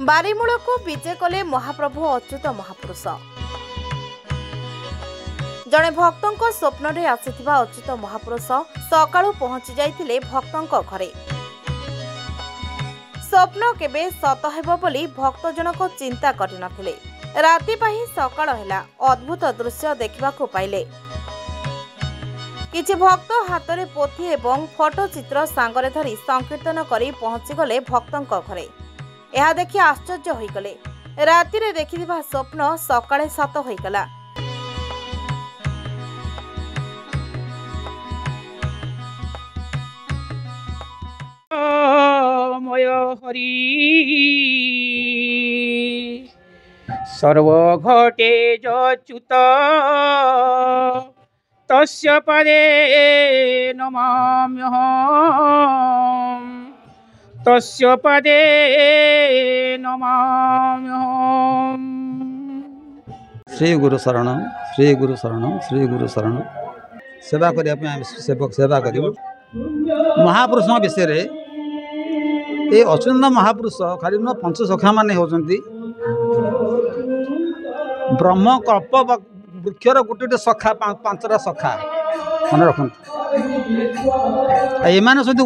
बारीमूल को विजे कले महाप्रभु अच्युत महापुरुष। जड़े भक्तों स्वप्न रे आसिथिबा अच्युत महापुरुष सकाळु पहुंची जाइथिले भक्तों घरे। स्वप्न केबे सत हेबो बोली भक्त जनक चिंता करि नथिले। राति पाही सकाळ हेला अद्भुत दृश्य देखिबाकू पाइले। किछि भक्त हातरे पोथी एवं फोटो चित्र सांगरे धरी संकीर्तन करी पहुंची गले भक्तों घरे। यह देखि आश्चर्य होइगले। राति रे देखिथिबा स्वप्न सकाळे सत होइगला। मय हरि सर्वघटे जच्युत तस्य पदे नमाम्यहम् तस्य पदे नमाम्यहम्। श्री गुरु शरण श्री गुरु शरण श्री गुरु शरण सेवा करिया सेवक सेवा कर महापुरुष विषय रे ये अच्युत महापुरुष खाली न पंचसखा माने होचंती ब्रह्म कल्प वृक्षर गोटे सखा पांचटा सखा मन रखते एमाने सहित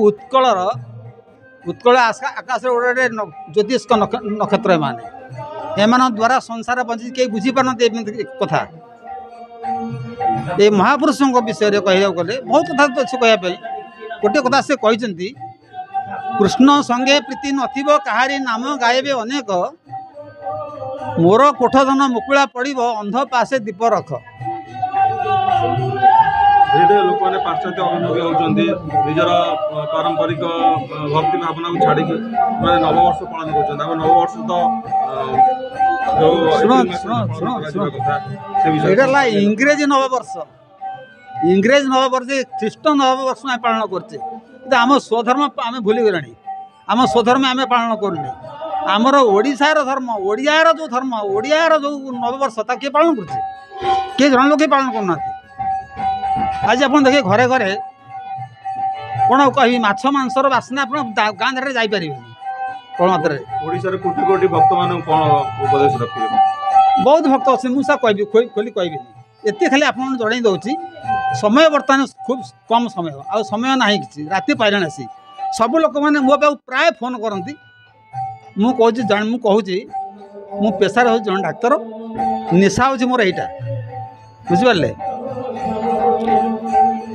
उत्कल आकाश गोटे ज्योतिष नक्षत्र एमान द्वारा संसार बंची कई बुझी पारते कथा। ये महापुरुषों विषय कह गले बहुत कथा अच्छे कहवाई गोटे कथा से कहते कृष्ण संगे प्रीति नथिबो काहारी नाम गायबे अनेक मोर कोठधन मुकुला पड़िबो अंध पासे दीप रख। लोक मैंने पाश्चात्य अभिमुखी होती निजर पारंपरिक भक्ति भावना को छाड़ी मैंने नववर्ष पालन कर नववर्ष तो इंग्रेज नववर्ष ख्रीष्ट नववर्ष आम पालन करचे आम स्वधर्म आम भूली गला आम स्वधर्म आम पालन करूनी आमर ओडिशार धर्म ओडियार जो धर्म ओडियार जो नववर्ष किए पालन करছে किए जन लोग पालन करना। आज आप देखिए घरे घरे कौन कह माछ मांसर बासना आप गाँ धारे जापर कौन मात्रा कोटि कोटि भक्त मान कौन उपदेश रखिए बहुत भक्त अच्छे मुझे खोली कहबी एत खाली आप जन दूसरी समय बर्तमान खूब कम समय आ समय ना कि राति पाइलाण आसी सब लोक मैंने मो पाक प्राय फोन करती मुझे मु पेशार हूँ जन डाक्तर निशा हूँ मोर यहाँ बुझिपारे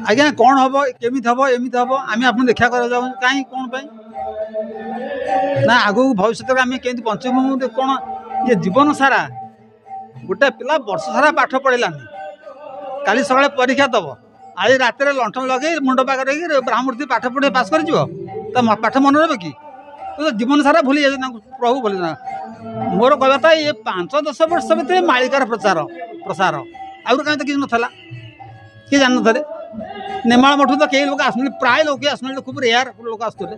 आज्ञा कौन हम केमी हम एमती हम आम आप देखा कर कहीं कौन ना आगू भविष्य में आम के बचबू कौन ये जीवन सारा गोटे पिला वर्ष सारा पाठ पढ़लानी काली सकाଳେ परीक्षा दब आज रात लंठन लगे मुंड पाखे रही ब्राह्मूर्ति पाठ पढ़े पास कर पाठ मन रहे कि तो जीवन सारा भूली जाए प्रभु भूली ना मोर कहता ये 5-10 वर्ष भितर मालिकार प्रसार आगुरी कहीं तो किसी नाला किए जान थे नेमाल मठू तो कई लोग आसुन प्राय लोग आसुन खूब रेयर लोग आसुले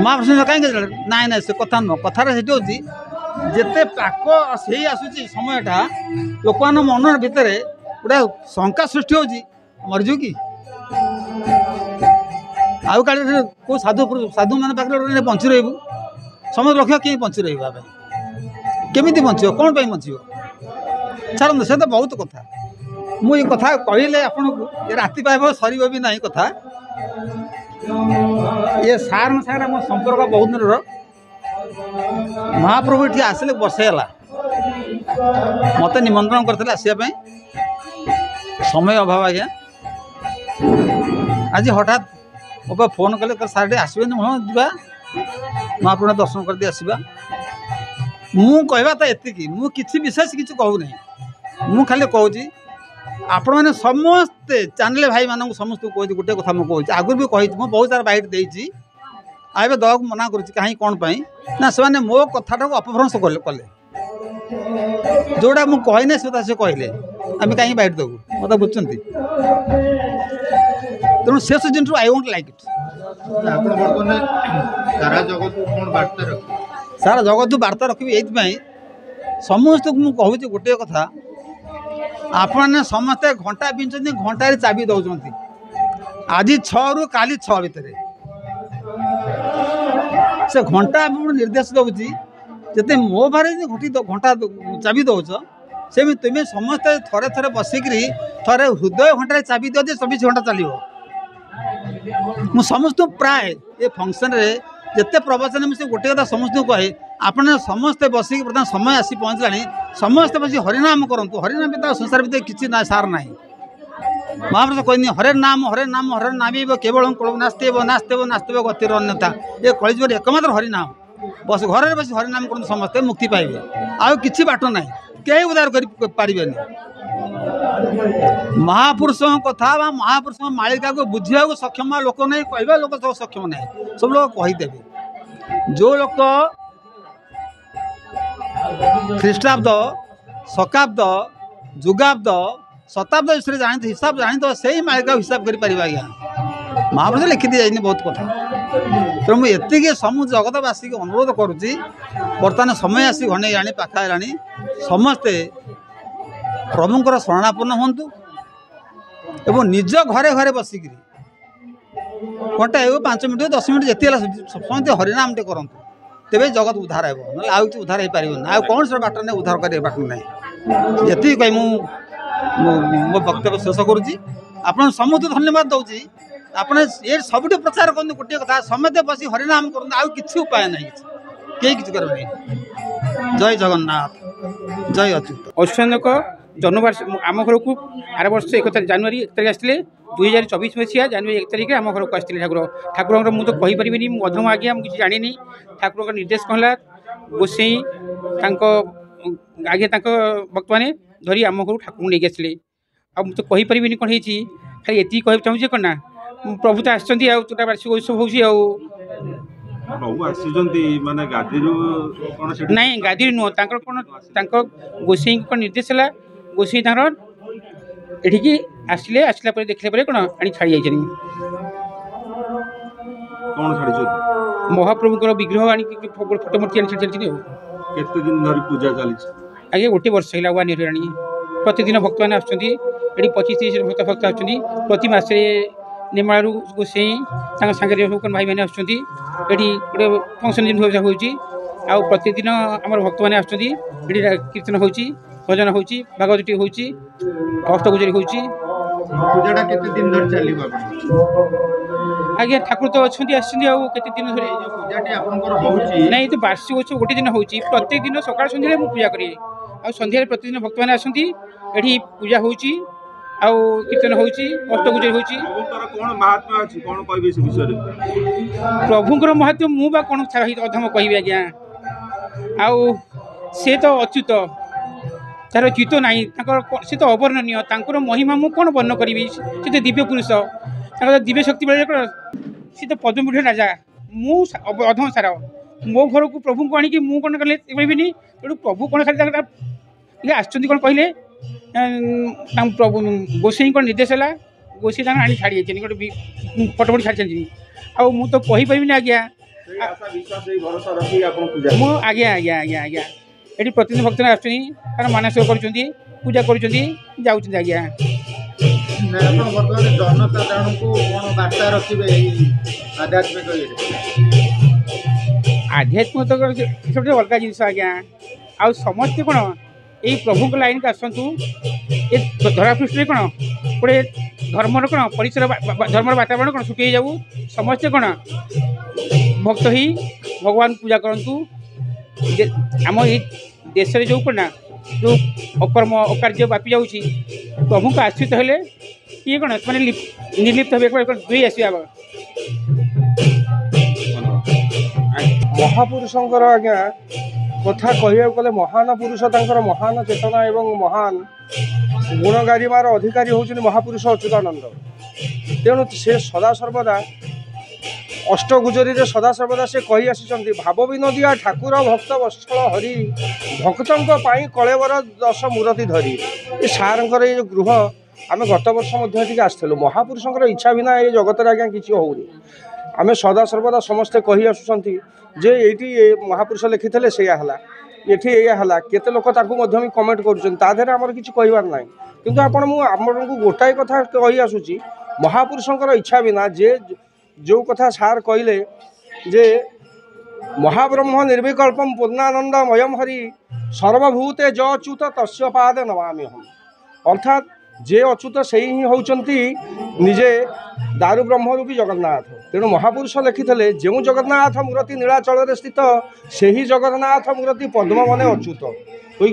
महाप्रश्न कहीं ना ना से कथा नुह कथार से जिते पाक से आसूची समयटा लोक मन भितर गोटे शंका सृष्टि होची मरजु कि आउ का साधु साधु मान पाखे बंची रही समय लक्ष्य कहीं बंची रहा केमी बंच कौन बंच छाड़ से तो बहुत कथा मुझे कथा कहले आपन को राति पाइब सर भी ना कथा ये सार सागर मो संपर्क बहुत दिन महाप्रभु ये आसिले वर्षे है मत निमंत्रण करते आसवाई समय अभाव आज्ञा आज हठात बाबा फोन कले सारे आसबे हाँ जा महाप्रभु दर्शन कर आसवा मु कहवा तो एति मु किसी विशेष किसी कहूना मु खाली कहूँ आपण मैंने समस्ते चैनल भाई मानक समस्त कह गोटे कथा मुझे आगुरी भी कही बहुत सारा बाइट देती आए दवाक मना कर कहीं कौन ना से मो कथा अपभ्रंश कले जोड़ा मुझे कहने से कहले आम कहीं बैठ देवु मत बुझे तेणु से जिन आई वोंट लाइक इट सारा जगत बार्ता रखी ये समस्त मुझे कहूँ गोटे कथा आपने समस्ते घंटा पिंचती घंटार चाबी दौरान आज 6 रु काली 6 भितर से घंटा निर्देश दूसरी जते मो बारे घटी घंटा चाबी दौच सेमि तुम्हें समस्ते थरे थरे बसिक थरे हृदय घंटे चाबी दियो 24 घंटा चलो मु समस्त प्राय ये फंक्शन रे जिते प्रवचन मुझे गोटे कथा समस्त कहे आप समस्ते बसिक बर्तमान समय आसी पहुँचला समस्ते बस हरिनाम करूँ हरिनाम भी संसार भितर किसी ना सार ना महापुरुष कहनी हरे नाम नाम केवल नास्तेव नास्तेव नास्तेव गतिर अन्यथा ये कलिजुग एकमात्र हरिनाम बस घर बस हरिनाम कर समस्ते मुक्ति पाइबे आउ किसी बाट ना कई उद्धार कर महापुरुष कथा महापुरुष मालिका को बुझा सक्षम लोक नहीं कहवा लोक सब सक्षम नहीं सब लोग कहीदेवे जो लोक ख्रीष्टाब्द शकाब्द जुगाब्द शताब्द विषय जानते हिसाब जानते से ही मालिका हिसाब कर आज्ञा महापुरुष लिखि दी जाए बहुत कथा तेणु मुझे एति समूह जगतवासी को अनुरोध करुच्ची बर्तमान समय आसी घने आनी पाखा समस्ते प्रभुंर शरणापन्न हूँ एवं निज घरे घरे बसिक घंटा 5 मिनट 10 मिनट जिते समस्त हरिनाम टे करूँ तेरे जगत उद्धार हो ना आउ उद्धार हो पार ना कौन से बाट नहीं उद्धार कर बाट ना ये कही मो वक्तव्य शेष करुच्ची आप समस्त धन्यवाद दूसरी आपने ये सब प्रचार करूँ गोटे कथा समस्ते बस हरिनाम करूँ आउ कि उपाय ना कई किसी कर जय जगन्नाथ जय अच्युत अश्वक जन्मवार्ष आम घर को आर वर्ष 1 जानुरी 1 तारिख आसते 2024 मसीहा जानुरी 1 तारिख आम घर को आसते ठाकुर मुझे तो कहीपरि अधम आज्ञा मुझे जानी ठाकुर निर्देश कहला गोसाई आगे भक्त मैंने धरी आम घर ठाकुर नहीं आसले आ मुझे तो कहीपरि कौन हो खाली ये कह चाहूँगी कौन ना प्रभु तो आसुँच तुटा वार्षिक उत्सव हो नाई गादी नुह कौन गोसाई को निर्देश है गोसाई एठिकी आसले आसला देखला कौन आनी छाड़ी जाइए महाप्रभुकर विग्रह आनी फोटो मूर्ति आनी छाड़ी केते दिन धरी पूजा चली आगे गोटे वर्ष है 1 ईयर आनी प्रतिदिन भक्त मैंने आसुँच 25-30 भक्त आसुँच प्रति मासे निमालू गोसाई सांगे भाई मैंने आसुँच ये गोटे फंक्शन जमी हो प्रतिदिन आम भक्त मैंने आसुँच कीर्तन हो भजन हो भागवत हो अष्टगुजरी हो पूजाटा केते दिन धरि चलिबा आज्ञा ठाकुर तो अच्छे आते दिन धरी पूजाटी आपनकर होउची नहीं तो वार्षिक उत्सव गोटे दिन हो प्रत्येक दिन सकाळ संध्या मु पूजा करी आ संध्या प्रतिदिन भक्त मैंने आसती एठी पूजा हो कीर्तन हो अष्टगुजरी हो कौन महात्मा अछि कौन कहबे से विषय रे प्रभुंकर महत्व मु बा कौन अधम कहबी आज्ञा आउ से तो अच्युत तार चित ना सी तो अवर्णनीय तांकर महिमा मु कौन वर्ण करी सी तो दिव्य पुरुष दिव्य शक्ति बेले सी तो पद्मपीठ राजा मु अधम सार मो घर को प्रभु को आनिकी मु कौन कले कहबी तेणु प्रभु कौन खाली आसुँच कौन कहले प्रभु गोसाई को निर्देश है गोसाई आनी छाड़ी गोटे फोटो फोटो छाड़ी चलती आ मु तो कहीपरि आज्ञा आज्ञा आज्ञा आज्ञा आज्ञा ये प्रतिदिन भक्त आस मानसिक कर पूजा कर आज्ञा जनसाधारण को कौन बार्ता रखिबे आध्यात्मिक तो अलग जिन आज्ञा आ समस्ते कौन यही प्रभु लाइन को आसतु ये धरापृष्ठ कौन गोटे धर्मर कौन परिसर धर्मर वातावरण कौन छुटी जाऊ समस्ते कौन भक्त ही भगवान पूजा करूँ आम ये देश में जो कौन जो अकर्म अकार्य व्यापी जाऊँगी प्रभु को आश्रित हेले किए कौन मैंने निर्लिप्त हे आस महापुरुषंकर आज्ञा कथा कहवाक गले महान पुरुष तांकर महान चेतना एवं महान गुण गारिमार अधिकारी होउछन महापुरुष अच्युतानंद तेणु से सदा सर्वदा अष्टगुजरी सदा सर्वदा से कही आसी भाव विनोदिया ठाकुर भक्त वत्सल हरि भक्तों कलेवर 10 मूर्ति धरी ये सारंकर ये गृह आम गत वर्ष आसलु महापुरुषंकर इच्छा बिना ये जगत आज्ञा किसी होनी आम सदा सर्वदा समस्ते कही आसुँच जे ये महापुरुष लिखिते से ये केते लोक कमेंट कर आमर किसी कहबार ना किंतु आपण मुझे गोटाए कथा कही आसूची महापुरुषंकर इच्छा बिना जे जो कथा सार कहले जे महाब्रह्म निर्विकल्पम पूर्णानंदमयम हरि सर्वभूते ज अच्युत तस्य पाद नमामि हम। अर्थात जे अच्युत से ही होउचंती निजे दारु ब्रह्मरूपी जगन्नाथ। तेणु महापुरुष लिखिले जो जगन्नाथ मूर्ति नीलाचल स्थित से ही जगन्नाथ मूर्ति पद्मवने अच्युत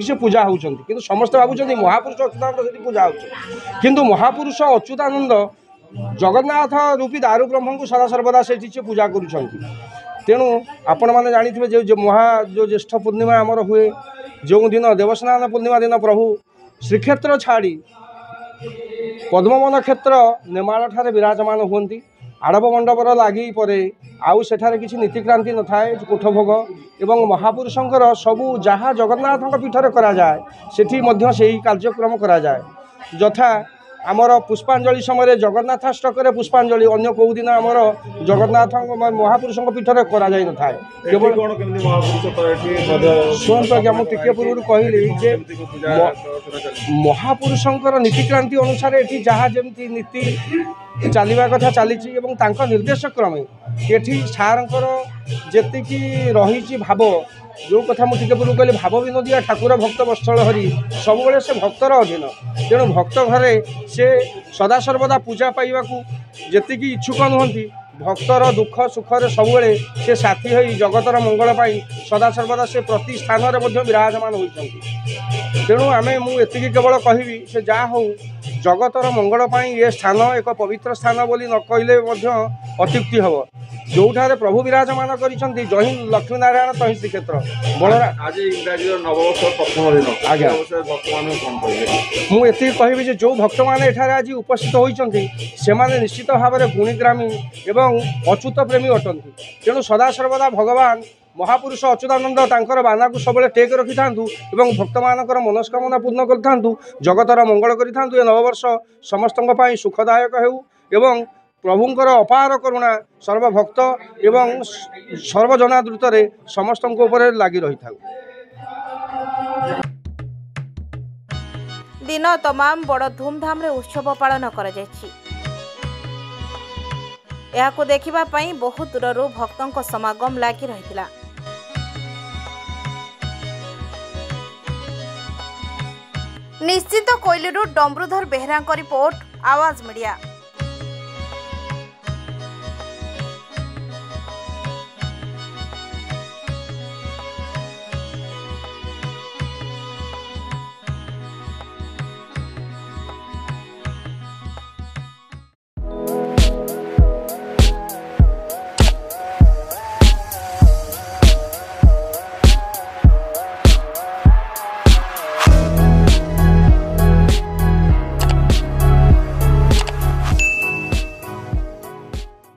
से पूजा होउचंती। किंतु समस्त भावुचंती महापुरुष अच्युतानंद से पूजा होउचंती, किंतु महापुरुष अच्युतानंद जगन्नाथ रूपी दारु ब्रह्म को सदा सर्वदा से पूजा करुछंती। तेणु आपण मैंने जानी जो ज्येष्ठ पूर्णिमा आमर हुए, जो दिन देवस्नान पूर्णिमा दिन प्रभु श्रीक्षेत्र छाड़ी पद्मवन क्षेत्र नेमाल ठारे विराजमान हुंती। आड़प मंडपर लगी परे आउ सेठारे किसी नीतिक्रांति न थाए कोठभोग एवं महापुरुषंकर सबू जहाँ जगन्नाथ पीठर करा जाए सेठी मध्य सेही कार्यक्रम करा जाए। यथा आमर पुष्पांजलि समय जगन्नाथाष्टक पुष्पांजलि अन्य कौ दिन आमर जगन्नाथ महापुरुष पीठर करा जाई न थाए। केवल शुणु आज्ञा मुझे पूर्व कहली जे महापुरुषंकर नीतिक्रांति अनुसार ये जहाँ जमी नीति चलवा कथा चली निर्देश क्रमे ये सारंकर जी रही भाव जो कथा मुझे पूर्व कहली भाव विनोदिया ठाकुर भक्त वत्सल हरि सब से भक्तर अधीन। तेणु भक्त घरे से सदा सर्वदा पूजा पाइबा जी इच्छुक नुहति भक्तर दुख सुखरे सबुले से साथी हो जगतर मंगल पाई सदा सर्वदा से प्रति स्थान में विराजमान होती। तेणु आम मुझे केवल कहि से जहाँ हो जगतर मंगल पाई ये स्थान एक पवित्र स्थान बोली न कहले अत्युक्ति हम। जोठारे प्रभु विराजमान करिसेंती जही लक्ष्मी नारायण तही श्रीक्षेत्र बलरा आज इंग्राजी नववर्ष प्रथम दिन आज्ञा मुझे कहबी जो भक्त मैंने एठारे आज उपस्थित होइचंती सेमाने निश्चित भाव में गुणीग्रामी एवं अच्युत प्रेमी अटंती। तेणु सदा सर्वदा भगवान महापुरुष अच्युतानंद तांकर बाना को सबले टेक रखि थांतु एवं भक्त मानकर मनस्कामना पूर्ण कर थांतु जगतर मंगल करि थांतु। ए नववर्ष समस्तଙ୍କ ପାଇଁ सुखदायक हेउ एवं प्रभुंकर अपार करुणा सर्वभक्त एवं सर्वजनादृत समस्त लगी रही था। दिन तमाम बड़ धूमधाम रे उत्सव पालन कर देखिबा पई बहुत दूररू भक्तों समागम लगी रही। निश्चित कोइलीरू डम्बरुधर बेहरा रिपोर्ट आवाज मीडिया।